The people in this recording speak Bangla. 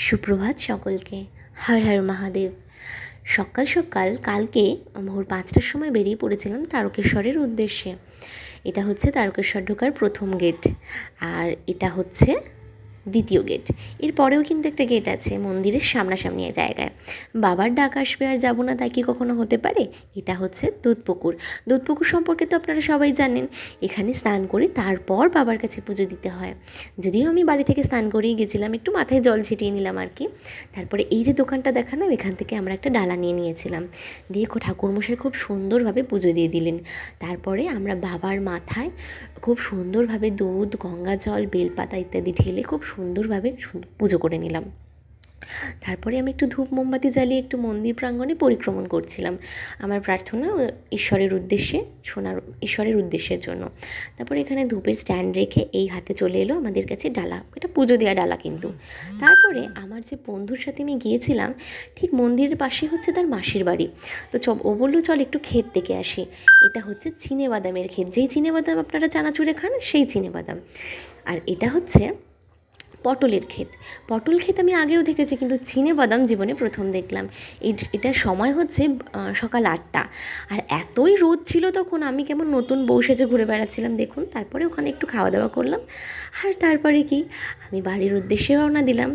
সুপ্রভাত সকলকে। হর হর মহাদেব। সকাল সকাল কালকে ভোর 5টার সময় বেরিয়ে পড়েছিলাম তারকেশ্বরের উদ্দেশ্যে। এটা হচ্ছে তারকেশ্বর ঢোকার প্রথম গেট, আর এটা হচ্ছে দ্বিতীয় গেট। এরপরেও কিন্তু একটা গেট আছে মন্দিরের সামনাসামনি জায়গায়। বাবার ডাক আসবে আর যাবো না, তাই কি কখনো হতে পারে? এটা হচ্ছে দুধপুকুর। দুধপুকুর সম্পর্কে তো আপনারা সবাই জানেন। এখানে স্নান করে তারপর বাবার কাছে পুজো দিতে হয়। যদিও আমি বাড়ি থেকে স্নান করেই গেছিলাম, একটু মাথায় জল ছিটিয়ে নিলাম আর কি। তারপরে এই যে দোকানটা দেখালাম, এখান থেকে আমরা একটা ডালা নিয়েছিলাম। দিয়ে ঠাকুরমশাই খুব সুন্দরভাবে পুজো দিয়ে দিলেন। তারপরে আমরা বাবার মাথায় খুব সুন্দরভাবে দুধ, গঙ্গা জল, বেলপাতা ইত্যাদি ঢেলে খুব সুন্দরভাবে পুজো করে নিলাম। তারপরে আমি একটু ধূপ মোমবাতি জ্বালিয়ে একটু মন্দির প্রাঙ্গণে পরিক্রমণ করছিলাম, আমার প্রার্থনা ঈশ্বরের উদ্দেশ্যের জন্য। তারপরে এখানে ধূপের স্ট্যান্ড রেখে এই হাতে চলে এলো আমাদের কাছে ডালা, এটা পুজো দেওয়া ডালা কিন্তু। তারপরে আমার যে বন্ধুর সাথে আমি গিয়েছিলাম, ঠিক মন্দিরের পাশে হচ্ছে তার মাসির বাড়ি। তো ও বললো চল একটু ক্ষেত দেখে আসি। এটা হচ্ছে চিনেবাদামের ক্ষেত, যেই চিনেবাদাম আপনারা চানাচুরে খান সেই চিনেবাদাম। আর এটা হচ্ছে পটলের ক্ষেত। পটল ক্ষেত আমি আগেও দেখেছি, কিন্তু চিনেবাদাম জীবনে প্রথম দেখলাম। এটার সময় হচ্ছে সকাল 8টা, আর এতই রোদ ছিল তখন, আমি কেমন নতুন বউ সেজে ঘুরে বেড়াচ্ছিলাম দেখুন। তারপরে ওখানে একটু খাওয়া দাওয়া করলাম, আর তারপরে কি আমি বাড়ির উদ্দেশ্যে রওনা দিলাম।